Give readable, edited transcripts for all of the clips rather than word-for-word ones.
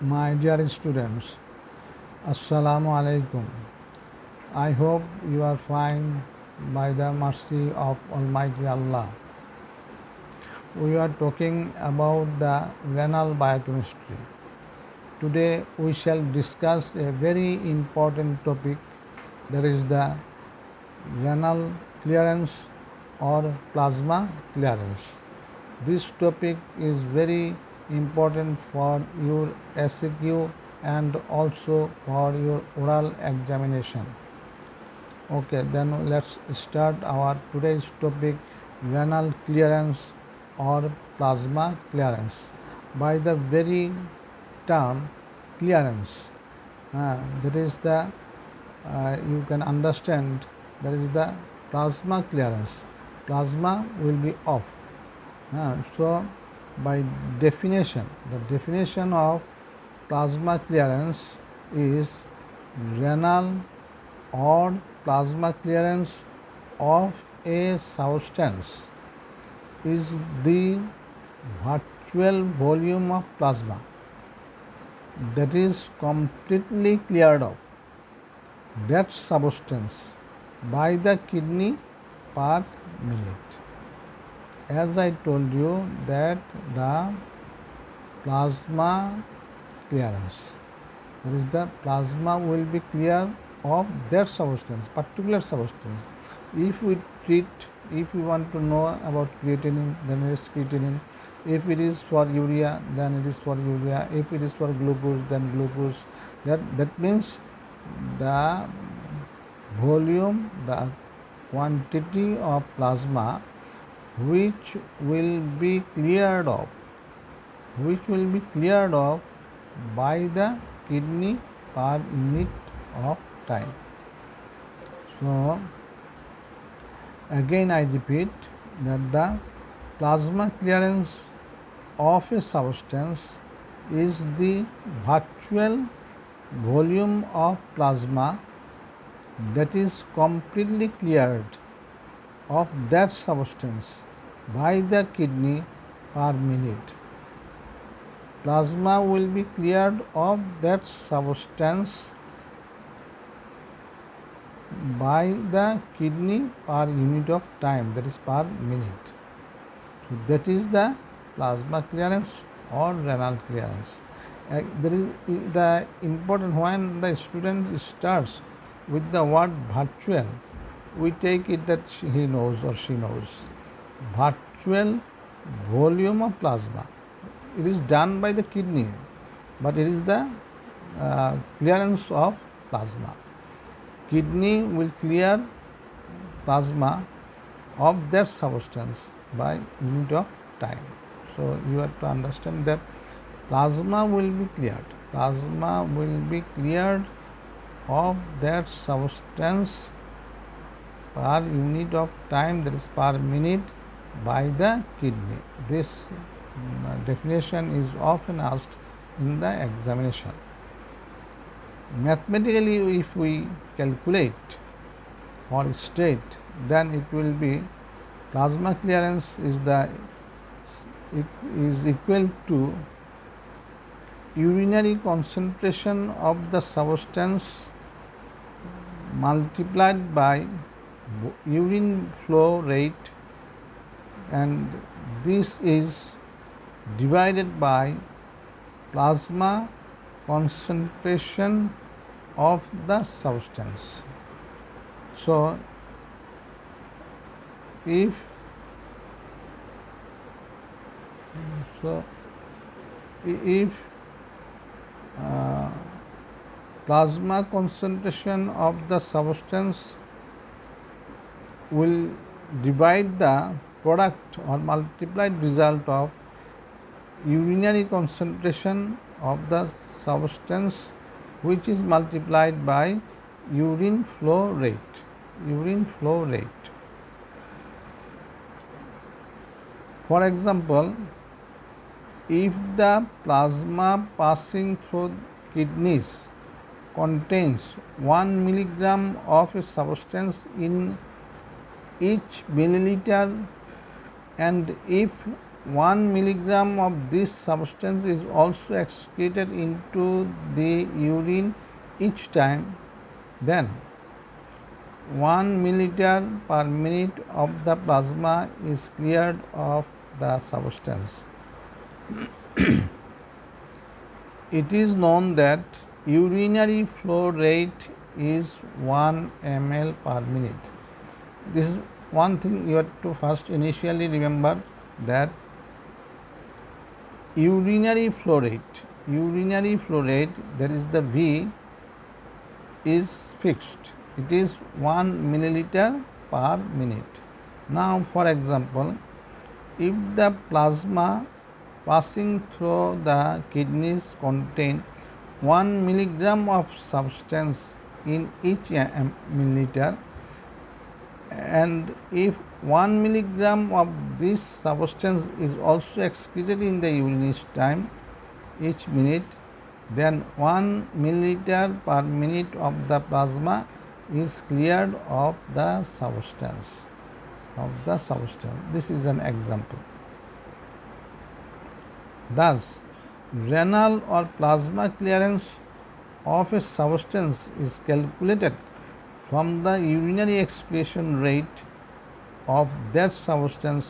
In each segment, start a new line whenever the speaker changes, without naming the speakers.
My dear students, Assalamu alaikum. I hope you are fine by the mercy of Almighty Allah. We are talking about the renal biochemistry. Today we shall discuss a very important topic, that is the renal clearance or plasma clearance. This topic is very important for your SAQ and also for your oral examination. Okay, then let's start our today's topic, renal clearance or plasma clearance. By the very term clearance, that is the you can understand, that is the plasma clearance. Plasma will be off. So by definition, the definition of plasma clearance is renal or plasma clearance of a substance is the virtual volume of plasma that is completely cleared of that substance by the kidney per minute. As I told you that the plasma clearance, that is the plasma will be clear of that substance, particular substance. If we want to know about creatinine, then it is creatinine. If it is for urea, then it is for urea. If it is for glucose, then glucose. That means the volume, the quantity of plasma which will be cleared of by the kidney per unit of time. So again I repeat that the plasma clearance of a substance is the virtual volume of plasma that is completely cleared of that substance by the kidney per minute. Plasma will be cleared of that substance by the kidney per unit of time, that is per minute. So that is the plasma clearance or renal clearance. There is the important, when the student starts with the word virtual, we take it that he knows or she knows. Virtual volume of plasma. It is done by the kidney, but it is the clearance of plasma. Kidney will clear plasma of that substance by unit of time. So you have to understand that plasma will be cleared. Plasma will be cleared of that substance per unit of time, that is per minute, by the kidney. This definition is often asked in the examination. Mathematically, if we calculate or state, then it will be plasma clearance is equal to urinary concentration of the substance multiplied by urine flow rate, and this is divided by plasma concentration of the substance. So if plasma concentration of the substance will divide the product or multiplied result of urinary concentration of the substance, which is multiplied by urine flow rate. For example, if the plasma passing through kidneys contains 1 milligram of a substance in each milliliter, and if 1 milligram of this substance is also excreted into the urine each time, then 1 milliliter per minute of the plasma is cleared of the substance. It is known that urinary flow rate is 1 ml per minute. This is one thing you have to first initially remember, that urinary flow rate, that is the V, is fixed. It is 1 milliliter per minute. Now, for example, if the plasma passing through the kidneys contain 1 milligram of substance in each milliliter, and if 1 milligram of this substance is also excreted in the urine each minute, then 1 milliliter per minute of the plasma is cleared of the substance. This is an example. Thus, renal or plasma clearance of a substance is calculated from the urinary excretion rate of that substance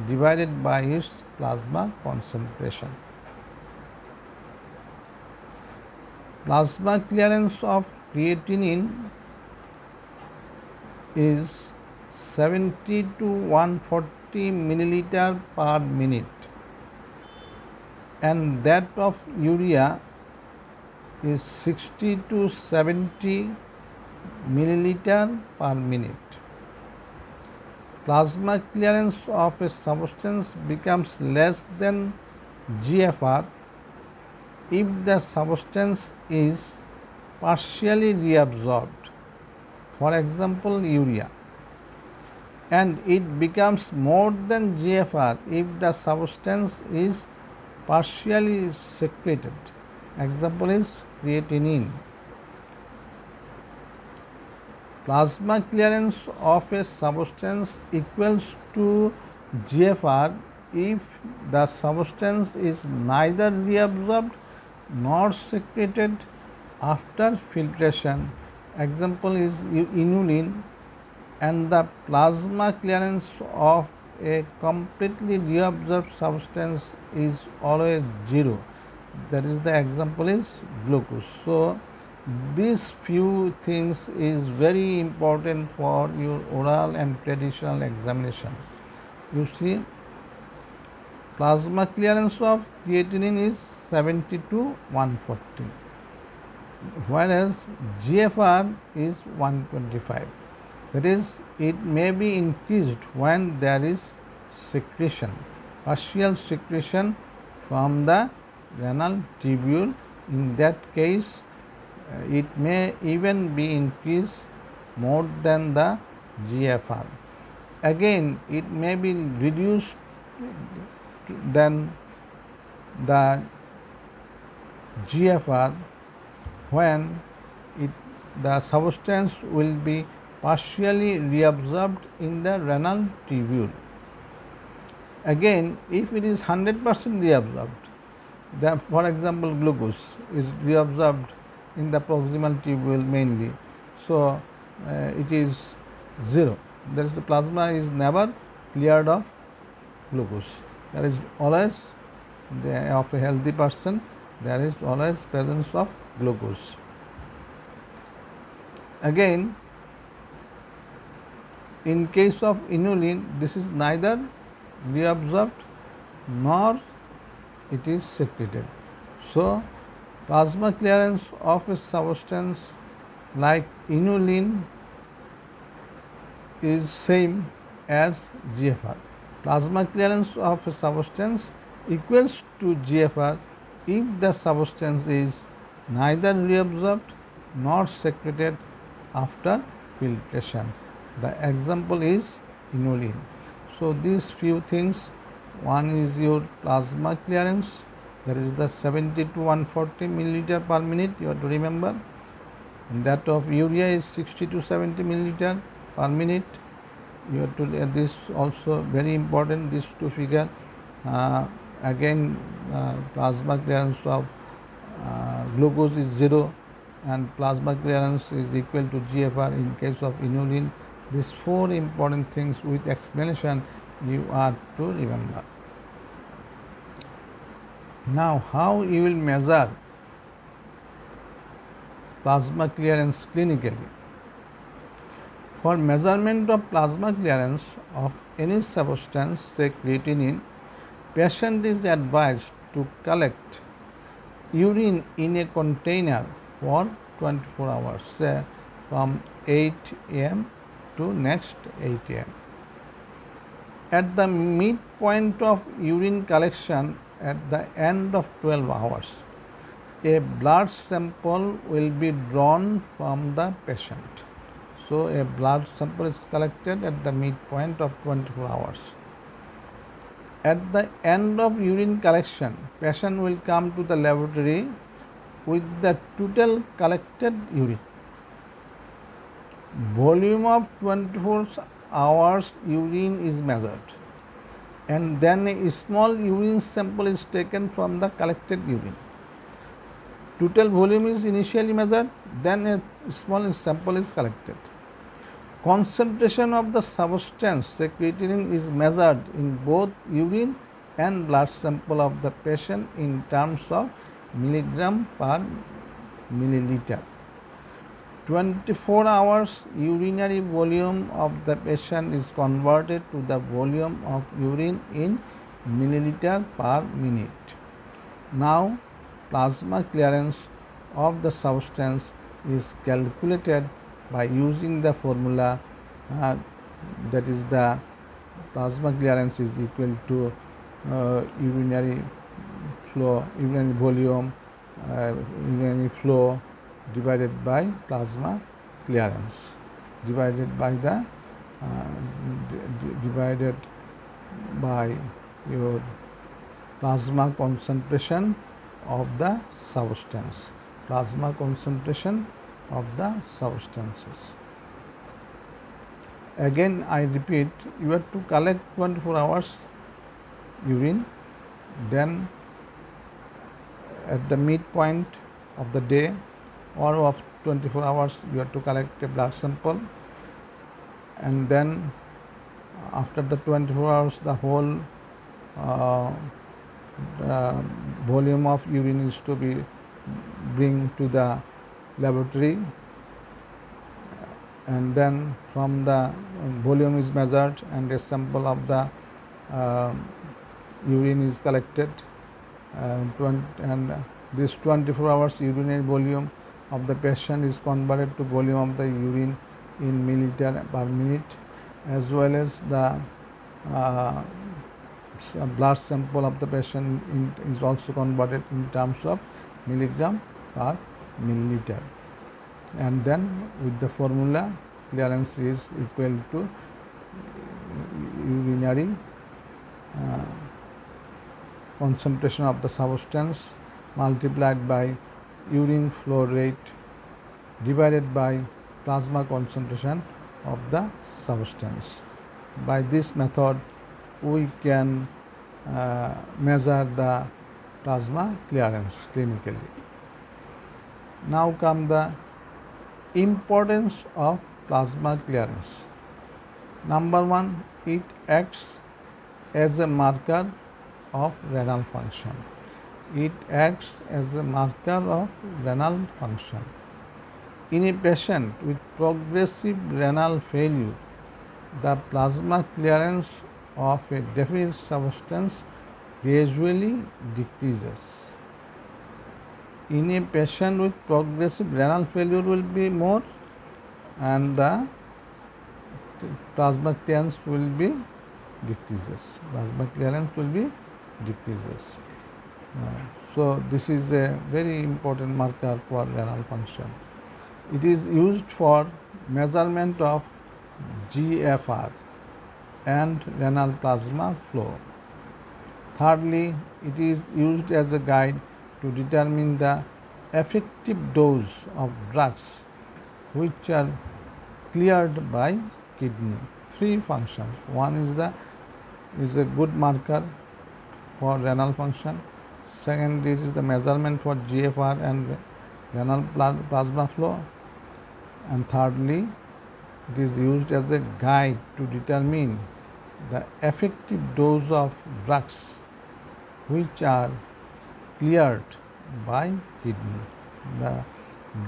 divided by its plasma concentration. Plasma clearance of creatinine is 70 to 140 milliliter per minute, and that of urea is 60 to 70 milliliter per minute. Plasma clearance of a substance becomes less than GFR if the substance is partially reabsorbed, for example urea, and it becomes more than GFR if the substance is partially secreted. Example is creatinine. Plasma clearance of a substance equals to GFR if the substance is neither reabsorbed nor secreted after filtration. Example is inulin. And the plasma clearance of a completely reabsorbed substance is always 0. That is, the example is glucose. So these few things is very important for your oral and traditional examination. You see, plasma clearance of creatinine is 70 to 140, whereas GFR is 125. That is, it may be increased when there is secretion, partial secretion from the renal tubule. In that case, it may even be increased more than the GFR. Again, it may be reduced than the GFR when the substance will be partially reabsorbed in the renal tubule. Again, if it is 100% reabsorbed, then for example glucose is reabsorbed in the proximal tubule mainly, so it is 0. That is, the plasma is never cleared of glucose. There is always, of a healthy person, there is always presence of glucose. Again, in case of inulin, this is neither reabsorbed nor it is secreted. So plasma clearance of a substance like inulin is same as GFR. Plasma clearance of a substance equals to GFR if the substance is neither reabsorbed nor secreted after filtration. The example is inulin. So these few things, one is your plasma clearance, that is the 70 to 140 milliliter per minute, you have to remember, and that of urea is 60 to 70 milliliter per minute. You have to, this also very important, these two figures. Again, plasma clearance of glucose is 0 and plasma clearance is equal to GFR in case of inulin. These 4 important things with explanation you are to remember. Now, how you will measure plasma clearance clinically? For measurement of plasma clearance of any substance, say creatinine, patient is advised to collect urine in a container for 24 hours, say from 8 am to next 8 am. At the midpoint of urine collection at the end of 12 hours, a blood sample will be drawn from the patient. So, a blood sample is collected at the midpoint of 24 hours. At the end of urine collection, patient will come to the laboratory with the total collected urine. Volume of 24 hours urine is measured, and then a small urine sample is taken from the collected urine. Total volume is initially measured, then a small sample is collected. Concentration of the substance, say creatinine, is measured in both urine and blood sample of the patient in terms of milligram per milliliter. 24 hours urinary volume of the patient is converted to the volume of urine in milliliter per minute. Now, plasma clearance of the substance is calculated by using the formula that is the plasma clearance is equal to urinary volume, urinary flow divided by plasma clearance divided by your plasma concentration of the substance. Plasma concentration of the substances. Again, I repeat, you have to collect 24 hours urine, then at the midpoint of the day or of 24 hours you have to collect a blood sample, and then after the 24 hours the whole volume of urine is to be bring to the laboratory, and then from the volume is measured and a sample of the urine is collected, and this 24 hours urinary volume of the patient is converted to volume of the urine in milliliter per minute, as well as the blood sample of the patient is also converted in terms of milligram per milliliter, and then with the formula clearance is equal to urinary concentration of the substance multiplied by urine flow rate divided by plasma concentration of the substance. By this method we can measure the plasma clearance clinically. Now come the importance of plasma clearance. Number 1, it acts as a marker of renal function. It acts as a marker of renal function. In a patient with progressive renal failure, the plasma clearance of a deficient substance gradually decreases. In a patient with progressive renal failure will be more, and the plasma clearance will be decreases. Plasma clearance will be decreases. So this is a very important marker for renal function. It is used for measurement of GFR and renal plasma flow. Thirdly, it is used as a guide to determine the effective dose of drugs which are cleared by kidney. 3 functions. One is a good marker for renal function. Second, this is the measurement for GFR and renal plasma flow. And thirdly, it is used as a guide to determine the effective dose of drugs which are cleared by kidney. The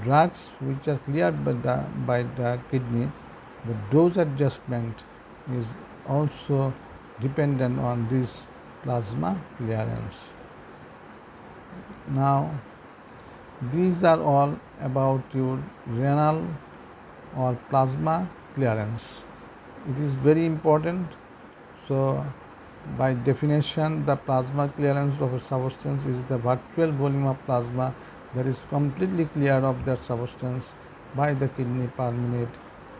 drugs which are cleared by the kidney, the dose adjustment is also dependent on this plasma clearance. Now, these are all about your renal or plasma clearance. It is very important. So, by definition, the plasma clearance of a substance is the virtual volume of plasma that is completely cleared of that substance by the kidney per minute.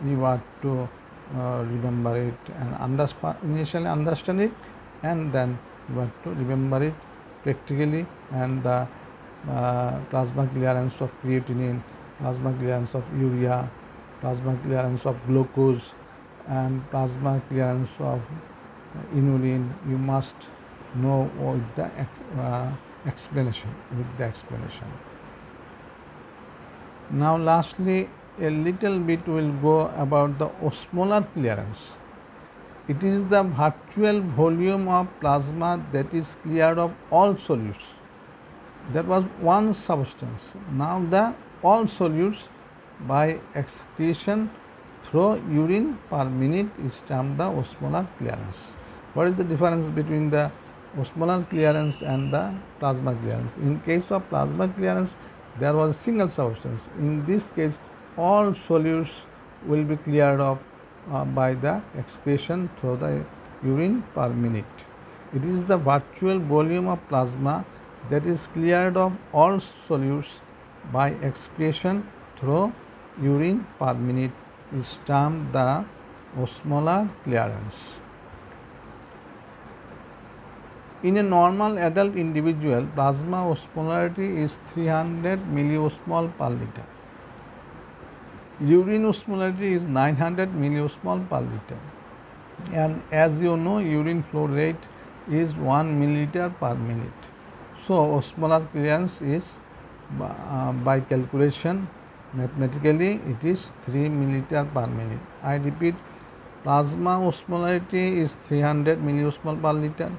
You have to remember it and initially understand it, and then you have to remember it practically. And the plasma clearance of creatinine, plasma clearance of urea, plasma clearance of glucose, and plasma clearance of inulin, you must know with the explanation. Now lastly, a little bit will go about the osmolar clearance. It is the virtual volume of plasma that is cleared of all solutes. That was one substance. Now the all solutes by excretion through urine per minute is termed the osmolar clearance. What is the difference between the osmolar clearance and the plasma clearance? In case of plasma clearance, there was a single substance. In this case, all solutes will be cleared off by the excretion through the urine per minute. It is the virtual volume of plasma that is cleared of all solutes by excretion through urine per minute is termed the osmolar clearance. In a normal adult individual, plasma osmolarity is 300 milliosmol per liter. Urine osmolarity is 900 milliosmol per liter. And as you know, urine flow rate is 1 milliliter per minute. So, osmolar clearance is by calculation, mathematically it is 3 milliliter per minute. I repeat, plasma osmolarity is 300 milliosmol per liter.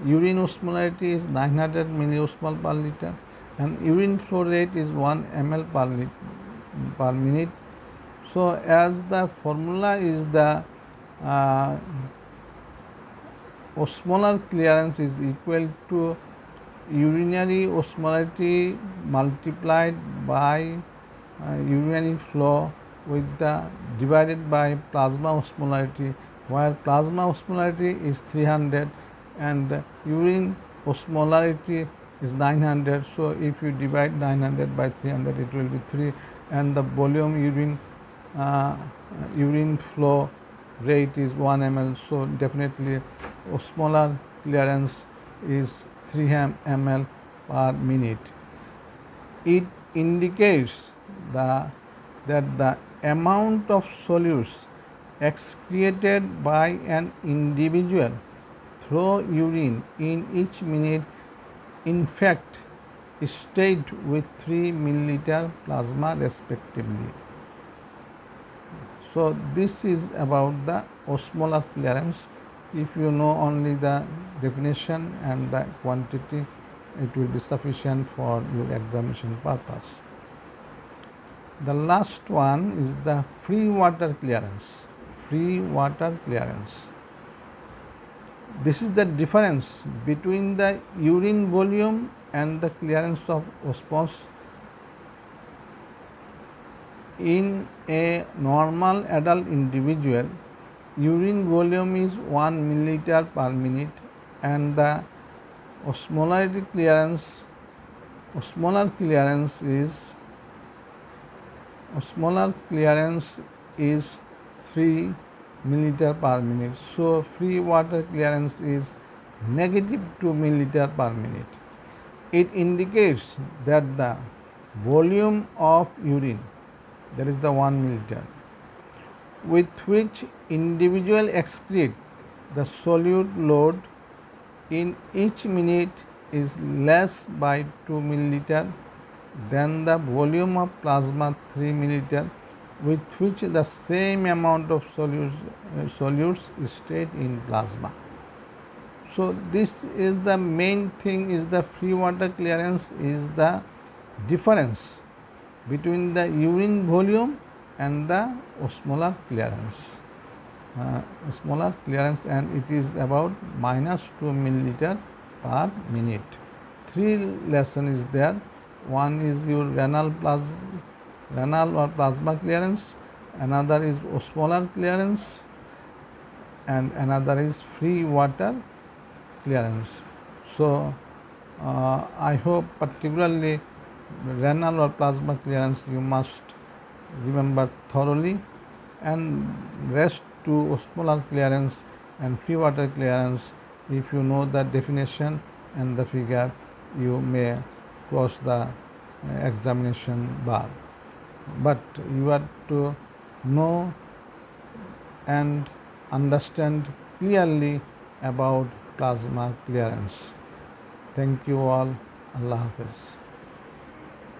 Urine osmolarity is 900 milliosmol per liter, and urine flow rate is 1 ml per minute. So, as the formula is the osmolar clearance is equal to urinary osmolarity multiplied by urinary flow with the divided by plasma osmolarity, where plasma osmolarity is 300 and urine osmolarity is 900. So, if you divide 900 by 300, it will be 3, and the volume urine flow rate is 1 ml. So, definitely osmolar clearance is 3 ml per minute. It indicates that the amount of solutes excreted by an individual through urine in each minute in fact stayed with 3 milliliter plasma respectively. So, this is about the osmolar clearance. If you know only the definition and the quantity, it will be sufficient for your examination purpose. The last one is the free water clearance. Free water clearance. This is the difference between the urine volume and the clearance of osmosis. In a normal adult individual, urine volume is 1 milliliter per minute, and the osmolar clearance is 3 milliliter per minute. So, free water clearance is negative 2 milliliter per minute. It indicates that the volume of urine, that is the 1 milliliter, with which individual excrete the solute load in each minute is less by 2 milliliter than the volume of plasma 3 milliliter with which the same amount of solutes state in plasma. So this is the main thing, is the free water clearance is the difference between the urine volume and the osmolar clearance. Osmolar clearance, and it is about minus 2 milliliter per minute. Three lesson is there. One is your renal or plasma clearance, another is osmolar clearance, and another is free water clearance. So I hope particularly renal or plasma clearance you must remember thoroughly, and rest to osmolar clearance and free water clearance, if you know the definition and the figure, you may cross the examination bar. But you have to know and understand clearly about plasma clearance. Thank you all. Allah Hafiz.